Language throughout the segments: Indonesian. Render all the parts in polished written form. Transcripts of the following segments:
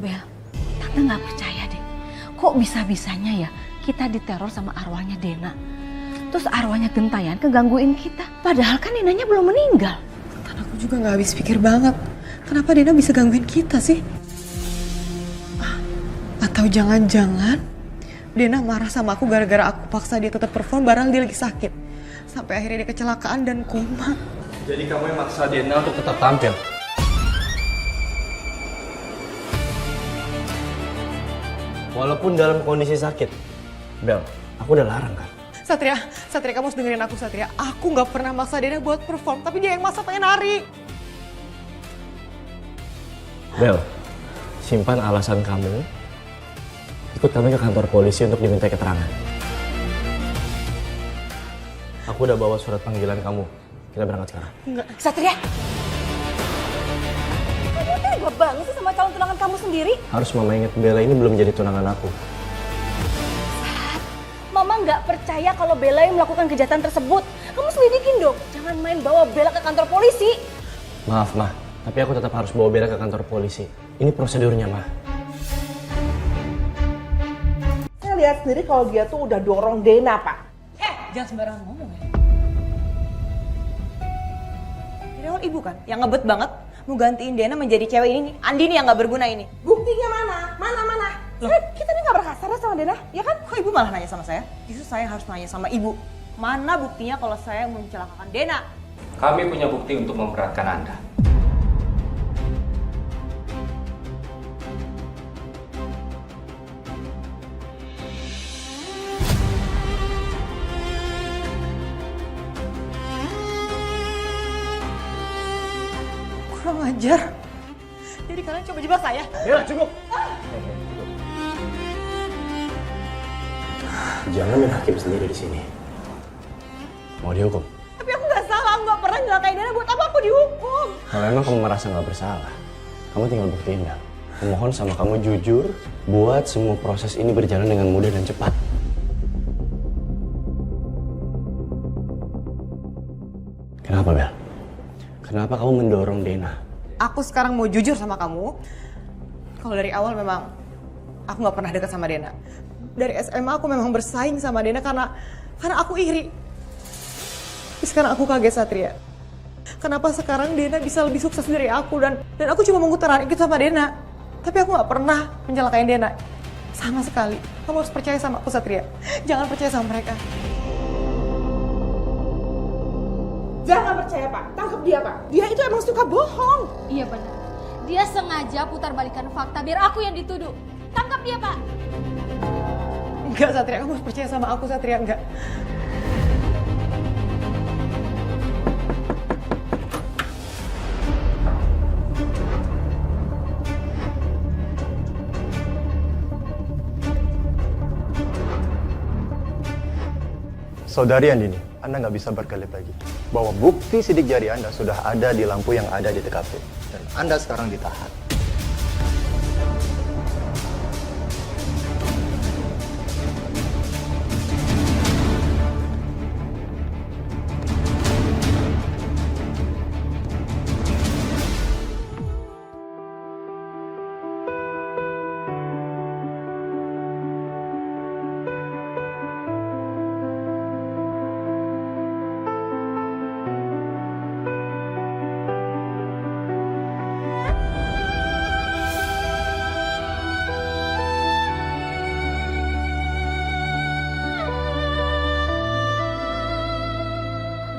Bel, Tante nggak percaya deh. Kok bisa-bisanya ya kita diteror sama arwahnya Dena. Terus arwahnya Gentayan kegangguin kita. Padahal kan Denanya belum meninggal. Kan aku juga nggak habis pikir banget. Kenapa Dena bisa gangguin kita sih? Atau jangan-jangan Dena marah sama aku gara-gara aku paksa dia tetap perform barang dia lagi sakit. Sampai akhirnya dia kecelakaan dan koma. Jadi kamu yang maksa Dena untuk tetap tampil? Walaupun dalam kondisi sakit. Bel, aku udah larang kan? Satria kamu harus dengerin aku Satria. Aku nggak pernah maksa Dena buat perform, tapi dia yang maksa pengen nari. Bel, simpan alasan kamu. Ikut kami ke kantor polisi untuk diminta keterangan. Aku udah bawa surat panggilan kamu. Kita berangkat sekarang. Enggak. Satria! Kamu tega banget sih sama calon tunangan kamu sendiri? Harus mama ingat Bella ini belum jadi tunangan aku. Mama nggak percaya kalau Bella yang melakukan kejahatan tersebut. Kamu selidikin dong. Jangan main bawa Bella ke kantor polisi. Maaf, Ma. Tapi aku tetap harus bawa Bella ke kantor polisi. Ini prosedurnya, Ma. Saya lihat sendiri kalau dia tuh udah dorong Dena, Pak. Jangan sembarangan ngomong ya. Jadi awal ibu kan yang ngebet banget mau gantiin Dena menjadi cewek ini nih. Andini yang nggak berguna ini. Buktinya mana? Mana? Kita nih nggak berkasar sama Dena, ya kan? Kok ibu malah nanya sama saya? Justru saya harus nanya sama ibu. Mana buktinya kalau saya mencelakakan Dena? Kami punya bukti untuk memberatkan Anda. Kurang ajar. Jadi kalian coba jebak saya. Bella, cukup! Jangan main hakim sendiri di sini. Mau dihukum? Tapi aku nggak salah, aku nggak pernah nyelakain Dena. Buat apa aku dihukum? Kalau emang kamu merasa nggak bersalah, kamu tinggal buktiin Bel. Memohon sama kamu jujur, buat semua proses ini berjalan dengan mudah dan cepat. Kenapa Bel? Kenapa kamu mendorong Dena? Aku sekarang mau jujur sama kamu. Kalau dari awal memang aku nggak pernah dekat sama Dena. Dari SMA aku memang bersaing sama Dena karena aku iri. Tapi sekarang aku kaget Satria. Kenapa sekarang Dena bisa lebih sukses dari aku dan aku cuma mengutarakan itu sama Dena. Tapi aku nggak pernah mencelakain Dena sama sekali. Kamu harus percaya sama aku Satria. Jangan percaya sama mereka. Jangan percaya, Pak. Tangkap dia, Pak. Dia itu emang suka bohong. Iya benar. Dia sengaja putar balikan fakta biar aku yang dituduh. Tangkap dia, Pak. Enggak Satria, kamu harus percaya sama aku Satria, enggak. Saudari Andini, Anda nggak bisa berkelit lagi. Bahwa bukti sidik jari Anda sudah ada di lampu yang ada di TKP. Dan Anda sekarang ditahan.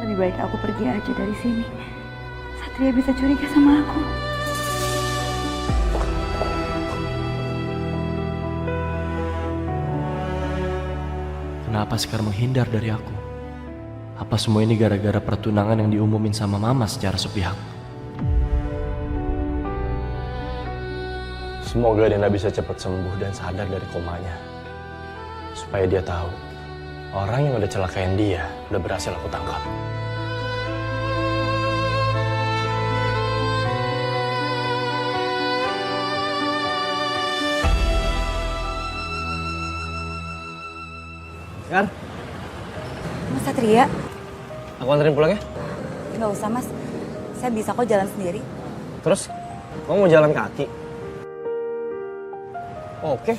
Lebih baik aku pergi aja dari sini. Satria bisa curiga sama aku. Kenapa sekarang menghindar dari aku? Apa semua ini gara-gara pertunangan yang diumumin sama mama secara sepihak? Semoga Dena bisa cepat sembuh dan sadar dari komanya. Supaya dia tahu, orang yang udah celakain dia udah berhasil aku tangkap. Kan? Mas Satria, Aku anterin pulang ya? nggak usah mas. Saya bisa kok jalan sendiri. Terus, kamu mau jalan kaki? Oke.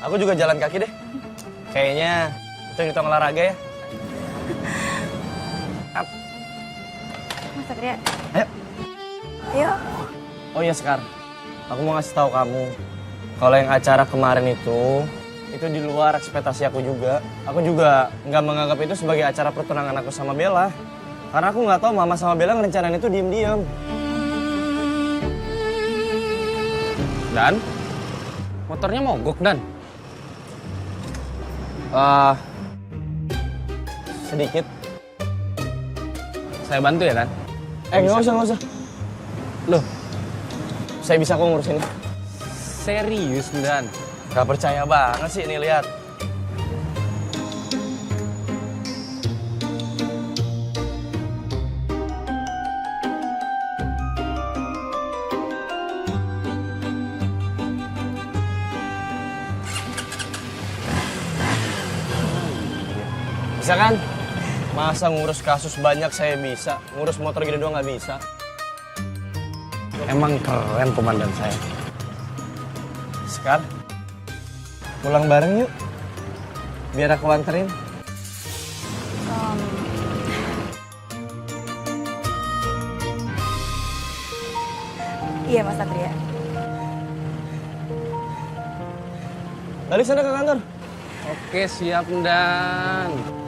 Aku juga jalan kaki deh. Kayaknya hitung-hitung olahraga ya. Mas Satria. Ayo. Ayo. Oh iya Sekar, aku mau ngasih tahu kamu. Kalau yang acara kemarin itu di luar ekspektasi aku juga. Aku juga nggak menganggap itu sebagai acara pertunangan aku sama Bella. Karena aku nggak tahu Mama sama Bella ngerencanain itu diem-diem. Dan? Motornya mogok, Dan? Sedikit. Saya bantu ya, Dan? Nggak usah. Loh, saya bisa kok ngurusin ini. Serius, Dan? Gak percaya banget sih, nih lihat. Bisa kan? Masa ngurus kasus banyak saya bisa, ngurus motor gede doang nggak bisa. Emang keren komandan saya. Sekar, pulang bareng yuk. Biar aku anterin. Iya Mas Satria. Balik sana ke kantor. Oke, siap, Dan.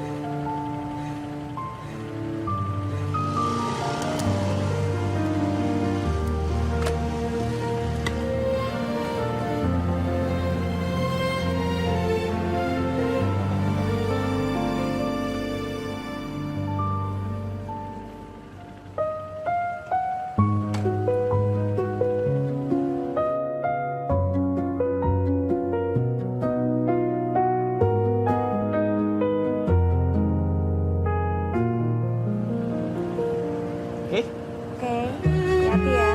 Oke, hati-hati ya.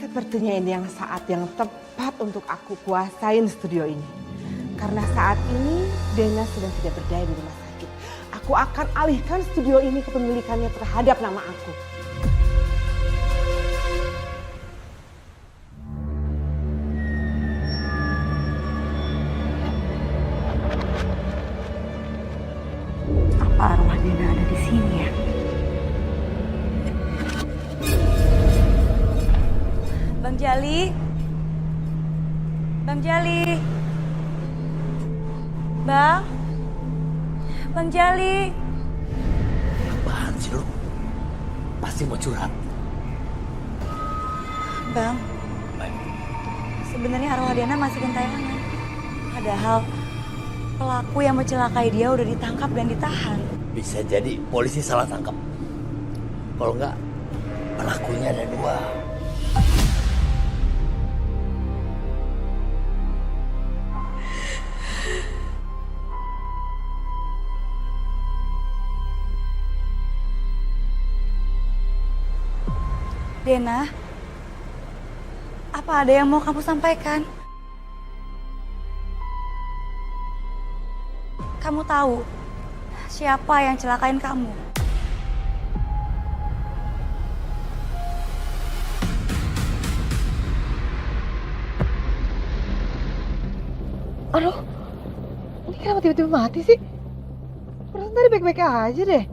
Sepertinya ini yang saat yang tepat untuk aku kuasain studio ini. Karena saat ini Dena sedang tidak berdaya di rumah sakit. Aku akan alihkan studio ini kepemilikannya terhadap nama aku. Apa arwah Dena ada di sini ya? Bang Jali. Bang Jali. Bang Jali. Apaan sih lu? Pasti mau curhat. Bang, sebenarnya arwah Dena masih gentayangan. Padahal pelaku yang mencelakai dia udah ditangkap dan ditahan. Bisa jadi polisi salah tangkap. Kalau enggak, pelakunya ada 2. Dena, apa ada yang mau kamu sampaikan? Kamu tahu siapa yang celakain kamu? Aduh, ini kenapa tiba-tiba mati sih? Perasaan tadi baik-baik aja deh.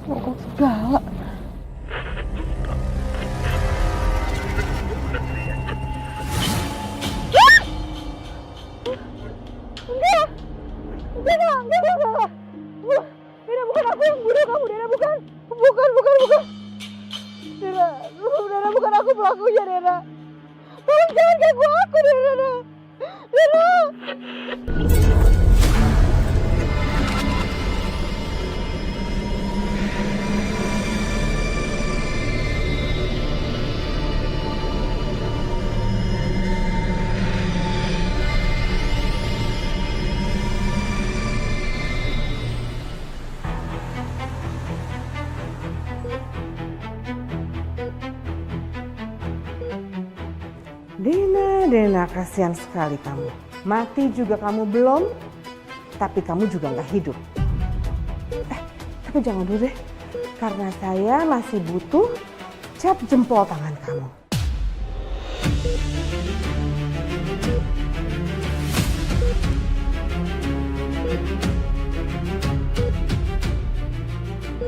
Mogok segala. Enggak. Dena, bukan aku yang bunuh kamu, Dena, bukan. Bukan. Dena, bukan aku pelakunya, Dena. Tolong jangan ganggu aku, Dena. Dena. Dena, kasihan sekali kamu. Mati juga kamu belum, tapi kamu juga nggak hidup. Tapi jangan dulu deh, karena saya masih butuh cap jempol tangan kamu.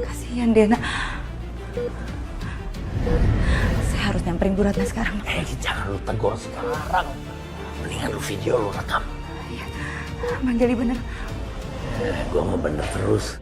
Kasihan Dena. Saya harus nyamperin Bu Ratna sekarang. Jangan lu tegur sekarang. Mendingan lu video lu rekam. Bang Jali bener. Gua mau bener terus.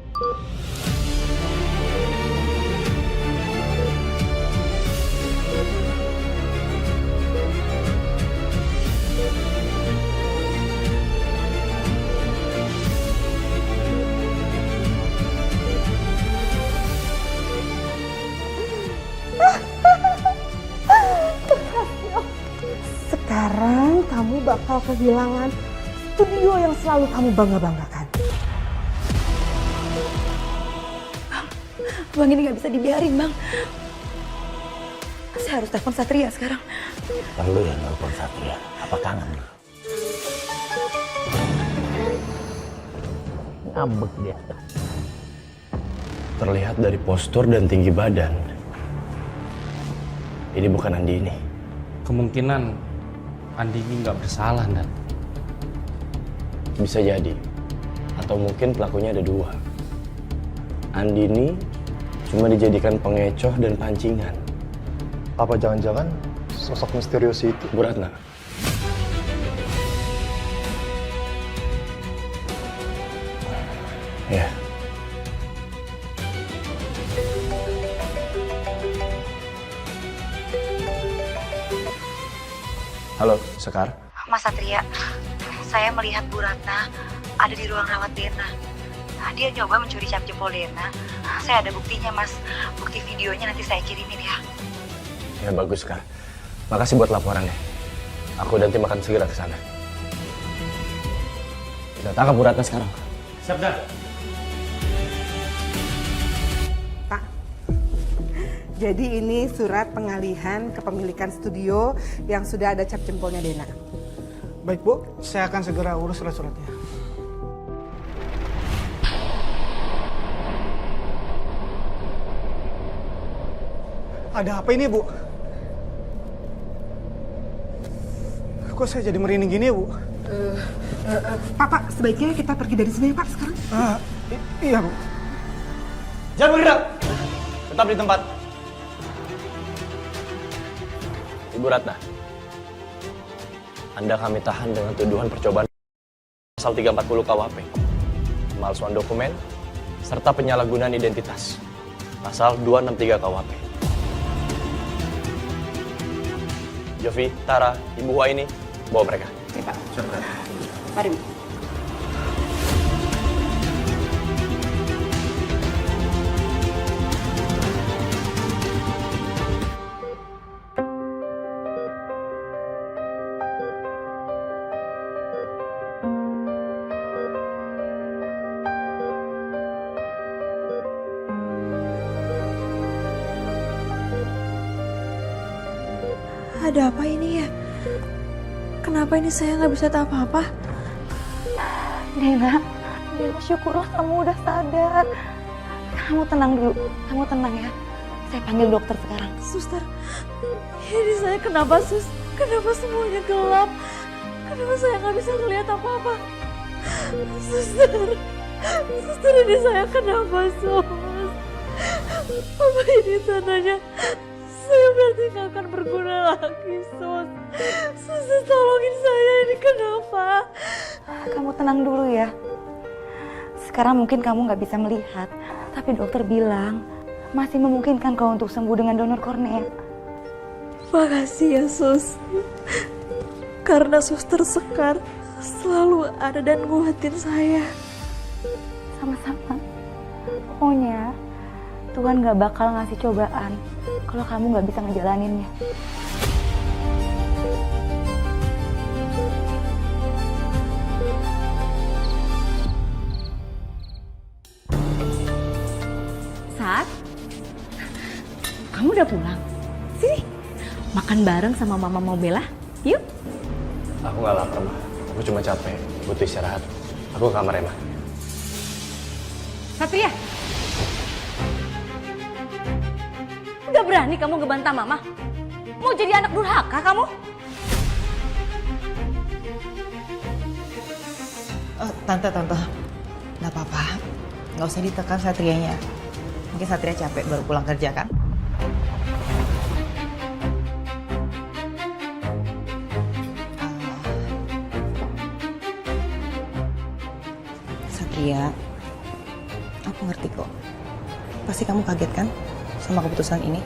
Sekarang kamu bakal kehilangan studio yang selalu kamu bangga-banggakan. Bang, ini nggak bisa dibiarin, Bang. Saya harus telepon Satria sekarang. Perlu ya nelfon Satria. Apa kangen lu? Ngambek dia. Terlihat dari postur dan tinggi badan, ini bukan Andini. Kemungkinan Andini nggak bersalah, Nat. Bisa jadi. Atau mungkin pelakunya ada dua. Andini cuma dijadikan pengecoh dan pancingan. Apa jangan-jangan sosok misterius itu? Bu Ratna. Ya. Halo, Sekar. Mas Satria, saya melihat Bu Ratna ada di ruang rawat Dena. Dia nyoba mencuri cap jempol Dena. Saya ada buktinya, Mas. Bukti videonya nanti saya kirimin ya. Ya bagus, Sekar. Makasih buat laporannya. Aku dan tim akan segera ke sana. Kita tangkap Bu Ratna sekarang. Siap, Dan. Pak, jadi ini surat pengalihan kepemilikan studio yang sudah ada cap jempolnya Dena. Baik Bu, saya akan segera urus surat-suratnya. Ada apa ini Bu? Kok saya jadi merinding gini ya Bu? Pak, sebaiknya kita pergi dari sini ya Pak sekarang. Iya Bu. Jangan bergerak. Tetap di tempat. Ibu Ratna, Anda kami tahan dengan tuduhan percobaan pasal 340 KUHP, pemalsuan dokumen, serta penyalahgunaan identitas, pasal 263 KUHP. Jovi, Tara, Ibu Waini, bawa mereka. Oke, Pak. Mari, Bu. Ada apa ini ya? Kenapa ini saya nggak bisa tahu apa-apa? Dena, syukurlah kamu udah sadar. Kamu tenang dulu, kamu tenang ya. Saya panggil dokter sekarang. Suster, ini saya kenapa sus? Kenapa semuanya gelap? Kenapa saya nggak bisa ngelihat apa-apa? Suster ini saya kenapa sus? Apa ini tandanya? Saya berarti nggak akan berguna lagi, Sus. Sus, tolongin saya, ini kenapa? Kamu tenang dulu ya. Sekarang mungkin kamu nggak bisa melihat, tapi dokter bilang masih memungkinkan kau untuk sembuh dengan donor kornea. Makasih ya, Sus. Karena Suster Sekar selalu ada dan nguatin saya. Sama-sama. Pokoknya Tuhan gak bakal ngasih cobaan kalau kamu gak bisa ngejalaninnya. Sat, kamu udah pulang? Sini, makan bareng sama Mama mau Bella. Yuk. Aku nggak lapar, Ma. Aku cuma capek, butuh istirahat. Aku ke kamar ya, Ma. Satria, udah berani kamu ngebantah Mama? Mau jadi anak durhaka kamu? Tante, nggak apa-apa. Nggak usah ditekan Satrianya. Mungkin Satria capek baru pulang kerja kan? Satria, aku ngerti kok. Pasti kamu kaget kan sama keputusan ini?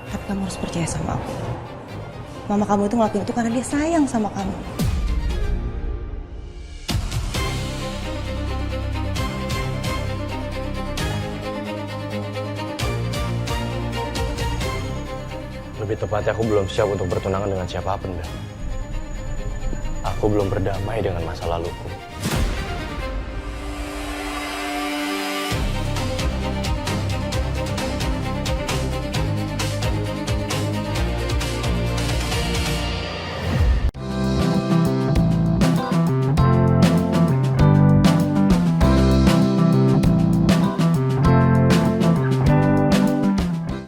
Tapi kamu harus percaya sama aku. Mama kamu itu ngelakuin itu karena dia sayang sama kamu. Lebih tepatnya aku belum siap untuk bertunangan dengan siapapun, Bel. Aku belum berdamai dengan masa laluku.